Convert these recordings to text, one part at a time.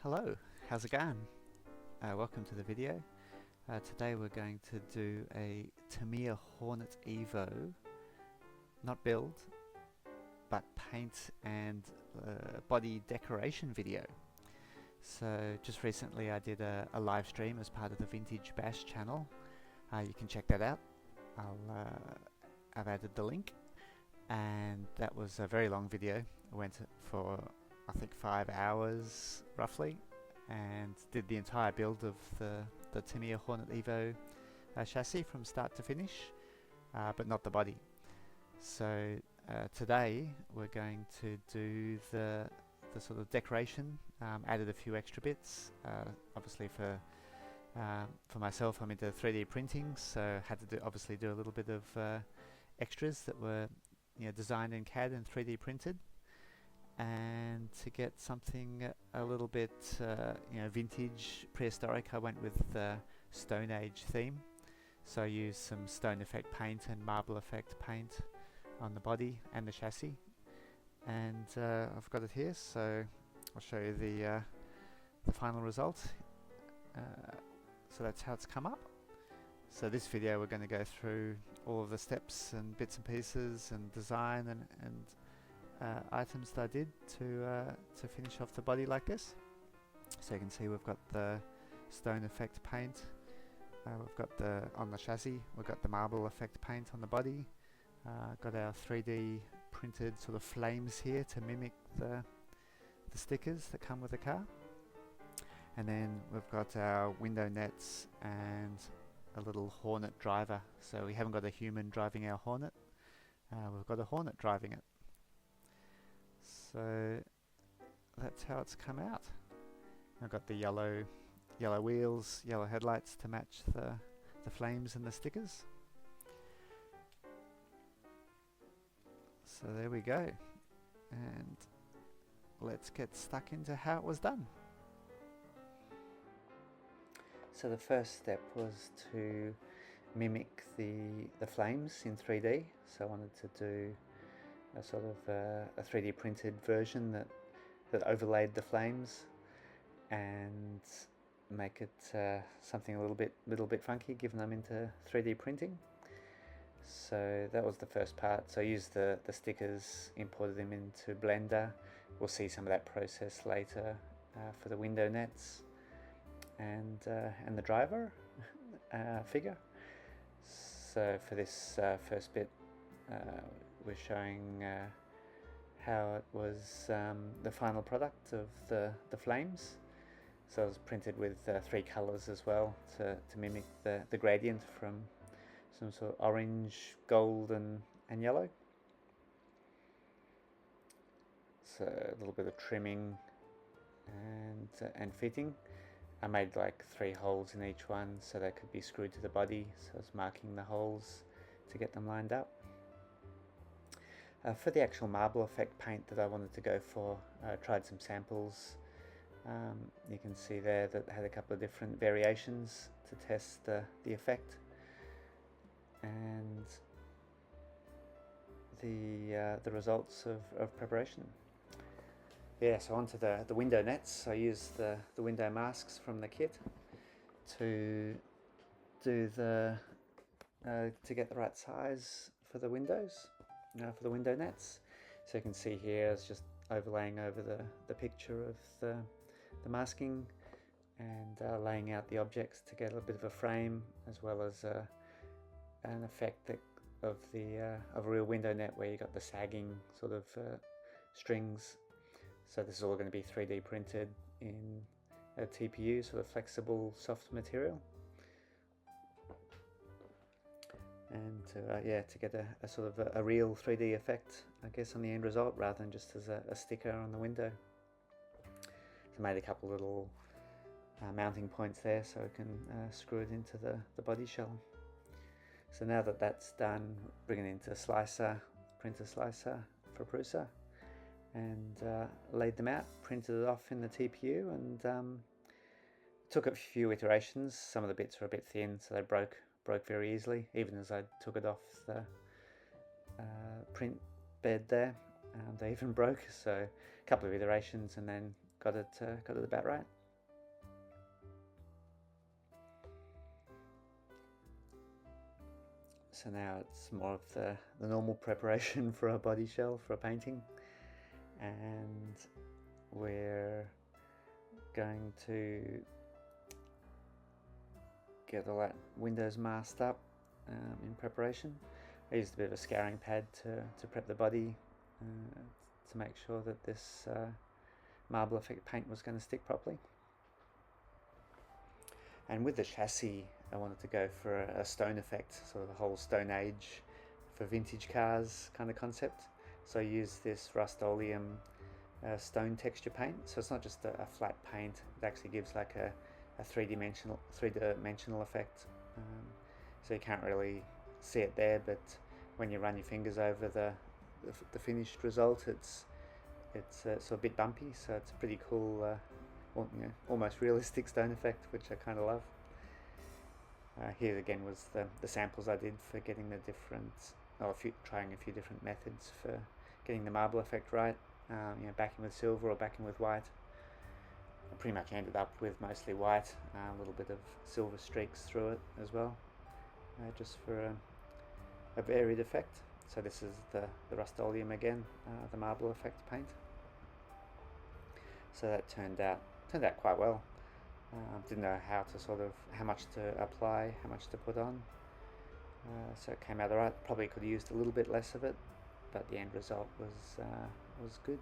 Hello, how's it going? Welcome to the video. Today we're going to do a Tamiya Hornet EVO, not build, but paint and body decoration video. So just recently I did a live stream as part of the Vintage Bash channel. You can check that out. I've added the link, and that was a very long video. It went for I think 5 hours roughly, and did the entire build of the Tamiya Hornet EVO chassis from start to finish, but not the body. So today we're going to do the sort of decoration. Added a few extra bits. Obviously for myself, I'm into 3D printing, so had to obviously do a little bit of extras that were designed in CAD and 3D printed. And to get something a little bit vintage, prehistoric, I went with the Stone Age theme. So I used some stone effect paint and marble effect paint on the body and the chassis. And I've got it here, so I'll show you the final result. So that's how it's come up. So this video we're going to go through all of the steps and bits and pieces and design and items that I did to finish off the body like this. So you can see we've got the stone effect paint, we've got on the chassis, we've got the marble effect paint on the body, got our 3D printed sort of flames here to mimic the stickers that come with the car, and then we've got our window nets and a little Hornet driver. So we haven't got a human driving our Hornet, we've got a Hornet driving it. So that's how it's come out. I've got the yellow wheels, yellow headlights to match the flames and the stickers. So there we go. And let's get stuck into how it was done. So the first step was to mimic the flames in 3D. So I wanted to do a sort of a 3D printed version that overlaid the flames and make it something a little bit funky, given I'm into 3D printing. So that was the first part. So I used the stickers, imported them into Blender. We'll see some of that process later for the window nets and the driver figure. So for this first bit, we're showing how it was the final product of the flames. So it was printed with 3 colors as well to mimic the gradient from some sort of orange, gold and yellow. So a little bit of trimming and fitting. I made like 3 holes in each one so they could be screwed to the body, so I was marking the holes to get them lined up. For the actual marble effect paint that I wanted to go for, I tried some samples. You can see there that had a couple of different variations to test the effect, and the results of preparation. Yeah, so onto the window nets. I used the window masks from the kit to do to get the right size for the windows. For the window nets. So you can see here it's just overlaying over the picture of the masking and laying out the objects to get a bit of a frame, as well as an effect of a real window net where you got the sagging sort of strings. So this is all going to be 3D printed in a TPU, sort of flexible soft material. And to get a sort of a real 3D effect, I guess, on the end result, rather than just as a sticker on the window. So I made a couple little mounting points there so I can screw it into the body shell. So now that that's done, bring it into slicer, printer slicer for Prusa, and laid them out, printed it off in the TPU, and took a few iterations. Some of the bits were a bit thin, so they broke very easily, even as I took it off the print bed there. They even broke, so a couple of iterations, and then got it about right. So now it's more of the normal preparation for a body shell for a painting, and we're going to get all that windows masked up in preparation. I used a bit of a scouring pad to prep the body to make sure that this marble effect paint was going to stick properly. And with the chassis, I wanted to go for a stone effect, sort of a whole Stone Age for vintage cars kind of concept. So I used this Rust-Oleum stone texture paint. So it's not just a flat paint, it actually gives like a three-dimensional effect. So you can't really see it there, but when you run your fingers over the finished result, it's sort of a bit bumpy. So it's a pretty cool, almost realistic stone effect, which I kind of love. Here again was the samples I did for getting the different, trying a few different methods for getting the marble effect right. Backing with silver or backing with white. I pretty much ended up with mostly white, a little bit of silver streaks through it as well, just for a varied effect. So this is the Rust-Oleum again, the marble effect paint. So that turned out quite well. Didn't know how much to apply, how much to put on. So it came out alright. Probably could have used a little bit less of it, but the end result was good.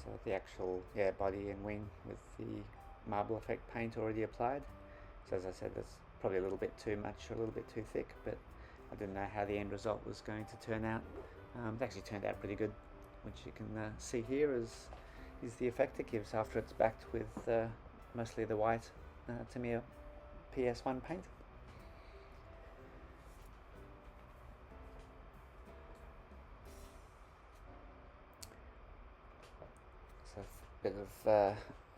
So the actual body and wing with the marble effect paint already applied. So as I said, that's probably a little bit too much or a little bit too thick, but I didn't know how the end result was going to turn out. It actually turned out pretty good, which you can see here is the effect it gives after it's backed with mostly the white Tamiya PS1 paint. So a bit of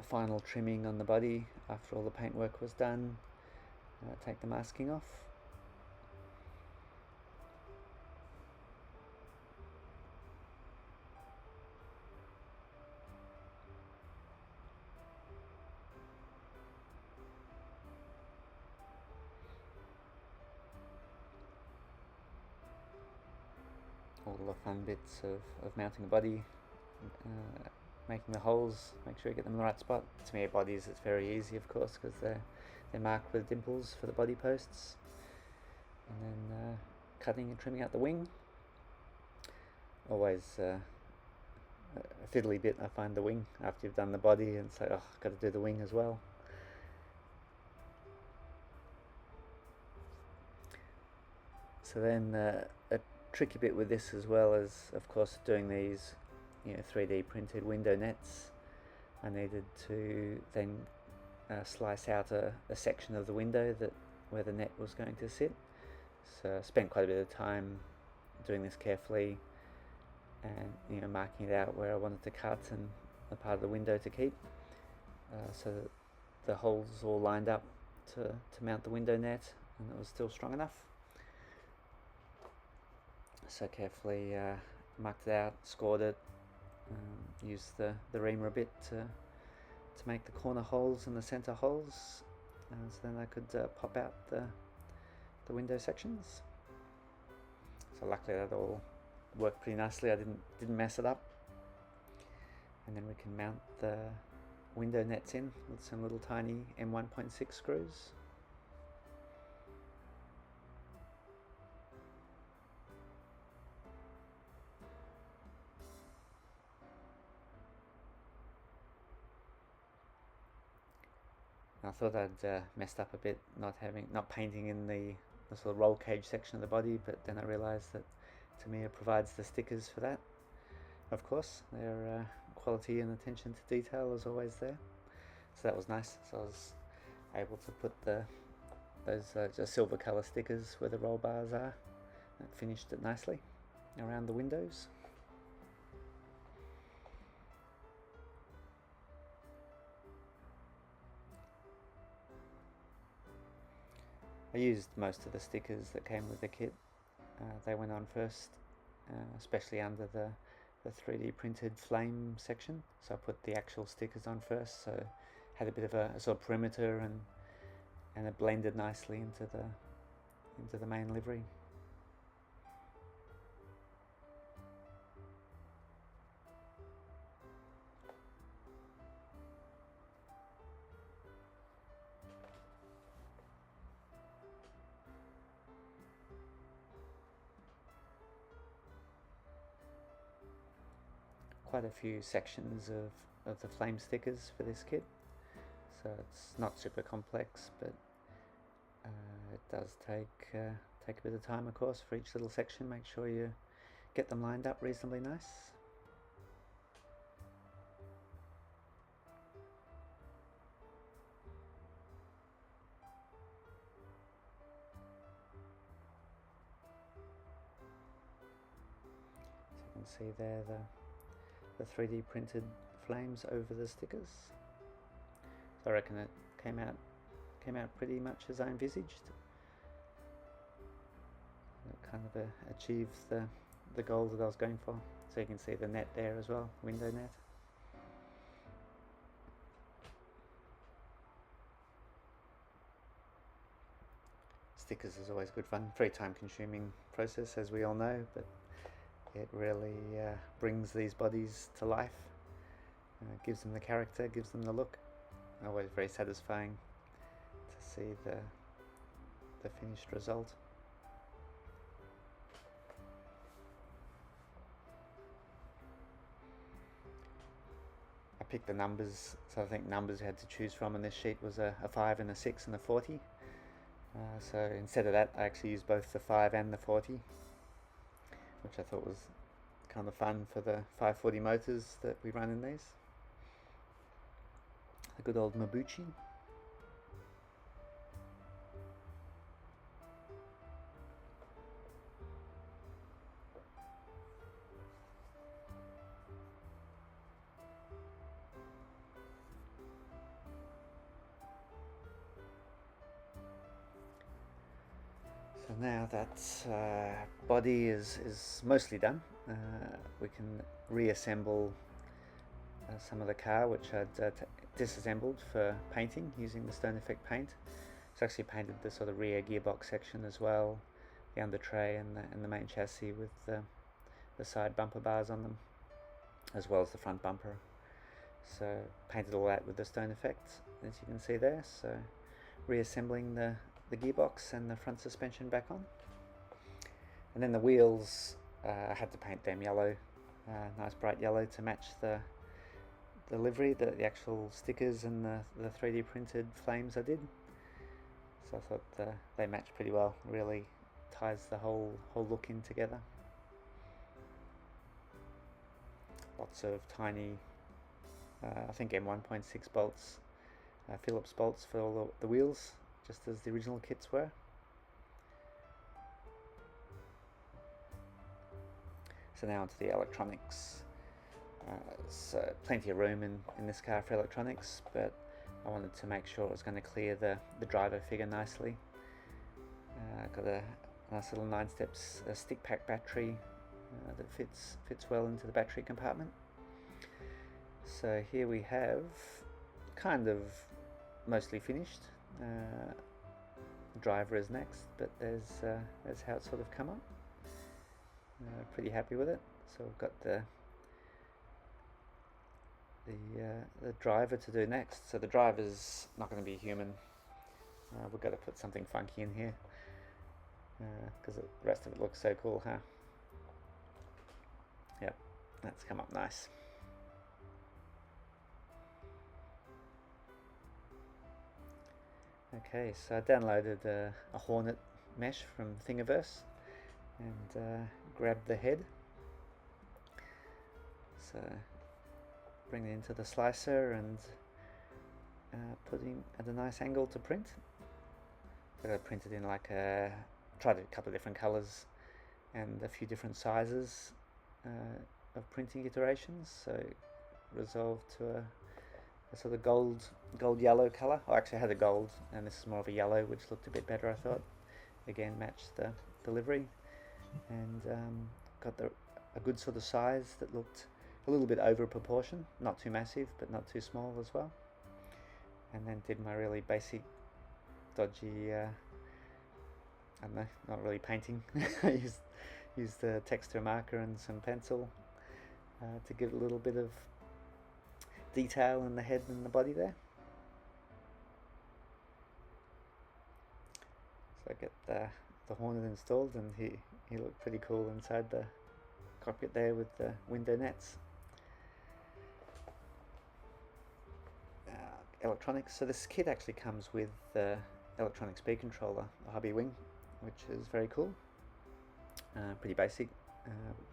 final trimming on the body after all the paintwork was done. Take the masking off. All the fun bits of mounting the body, making the holes, make sure you get them in the right spot. Tamiya bodies, it's very easy of course because they're marked with dimples for the body posts, and then cutting and trimming out the wing. Always a fiddly bit, I find, the wing after you've done the body, and so I've got to do the wing as well. So then a tricky bit with this as well is of course doing these 3D printed window nets. I needed to then slice out a section of the window where the net was going to sit. So I spent quite a bit of time doing this carefully and marking it out where I wanted to cut and the part of the window to keep, so that the holes all lined up to mount the window net and it was still strong enough. So carefully marked it out, scored it, used the reamer a bit to make the corner holes and the center holes, so then I could pop out the window sections. So luckily that all worked pretty nicely. I didn't mess it up. And then we can mount the window nets in with some little tiny M1.6 screws. I thought I'd messed up a bit not painting in the sort of roll cage section of the body, but then I realised that Tamiya provides the stickers for that. Of course, their quality and attention to detail is always there, so that was nice. So I was able to put those just silver colour stickers where the roll bars are. That finished it nicely around the windows. I used most of the stickers that came with the kit. They went on first, especially under the 3D printed flame section. So I put the actual stickers on first, so had a bit of a sort of perimeter, and it blended nicely into the main livery. Quite a few sections of the flame stickers for this kit, so it's not super complex, but it does take a bit of time, of course, for each little section. Make sure you get them lined up reasonably nice. So you can see there the 3D printed flames over the stickers. So I reckon it came out pretty much as I envisaged. It kind of achieved the goal that I was going for. So you can see the net there as well, window net. Stickers is always good fun. Very time consuming process, as we all know, but it really brings these bodies to life, gives them the character, gives them the look. Always very satisfying to see the finished result. I picked the numbers, so I think numbers I had to choose from on this sheet was a 5 and a 6 and a 40. So instead of that, I actually used both the 5 and the 40, which I thought was kind of fun for the 540 motors that we run in these. The good old Mabuchi. So now that body is mostly done, we can reassemble some of the car, which I'd disassembled for painting using the Stone Effect paint. It's actually painted the sort of rear gearbox section as well, the under tray and the main chassis with the side bumper bars on them, as well as the front bumper. So painted all that with the Stone Effect, as you can see there. So reassembling the gearbox and the front suspension back on. And then the wheels, I had to paint them yellow, nice bright yellow to match the livery, the actual stickers and the 3D printed flames I did. So I thought they matched pretty well, really ties the whole look in together. Lots of tiny, I think M1.6 bolts, Phillips bolts for all the wheels, just as the original kits were. So now onto the electronics. So plenty of room in this car for electronics, but I wanted to make sure it was going to clear the driver figure nicely. Got a nice little 9 steps stick pack battery that fits well into the battery compartment. So here we have kind of mostly finished. Driver is next, but there's how it's sort of come up. Pretty happy with it. So we've got the driver to do next. So the driver's not going to be human. We've got to put something funky in here because the rest of it looks so cool, huh? Yep, that's come up nice. Okay, so I downloaded a Hornet mesh from Thingiverse and grabbed the head. So bring it into the slicer and put it at a nice angle to print. So I got it printed in like tried a couple of different colors and a few different sizes of printing iterations, so resolved to a sort of gold yellow colour. I actually had a gold, and this is more of a yellow, which looked a bit better, I thought. Again, matched the delivery, and got a good sort of size that looked a little bit over proportion, not too massive but not too small as well. And then did my really basic dodgy I don't know, not really painting. I used the texture marker and some pencil to give a little bit of detail in the head and the body there. So I get the Hornet installed, and he looked pretty cool inside the cockpit there with the window nets. Electronics. So this kit actually comes with the electronic speed controller, the hobby wing, which is very cool. Pretty basic.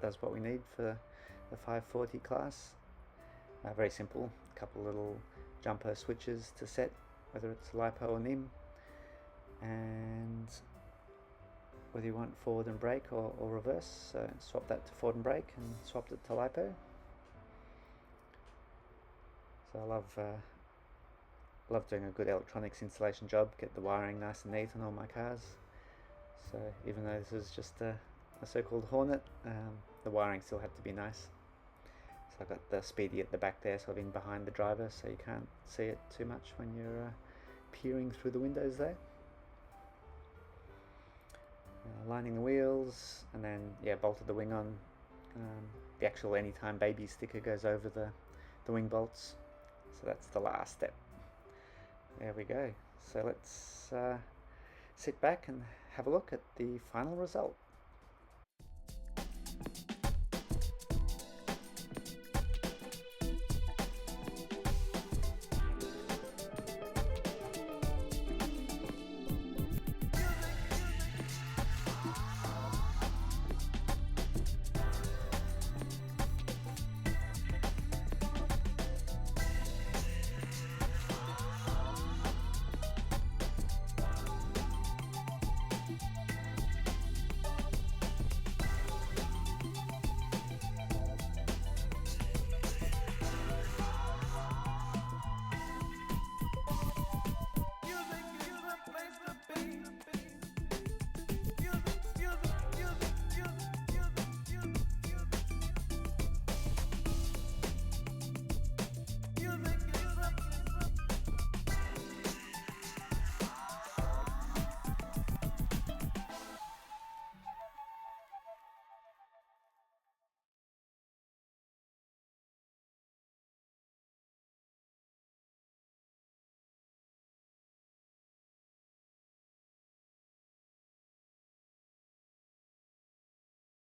Does what we need for the 540 class. Very simple. A couple little jumper switches to set, whether it's LiPo or NIM, and whether you want forward and brake or reverse. So swap that to forward and brake, and swapped it to LiPo. So I love doing a good electronics installation job, get the wiring nice and neat on all my cars. So even though this is just a so-called Hornet, the wiring still had to be nice. So I've got the speedy at the back there, sort of in behind the driver, so you can't see it too much when you're peering through the windows there. Lining the wheels, and then bolted the wing on. The actual Anytime Baby sticker goes over the wing bolts, so that's the last step. There we go. So let's sit back and have a look at the final result.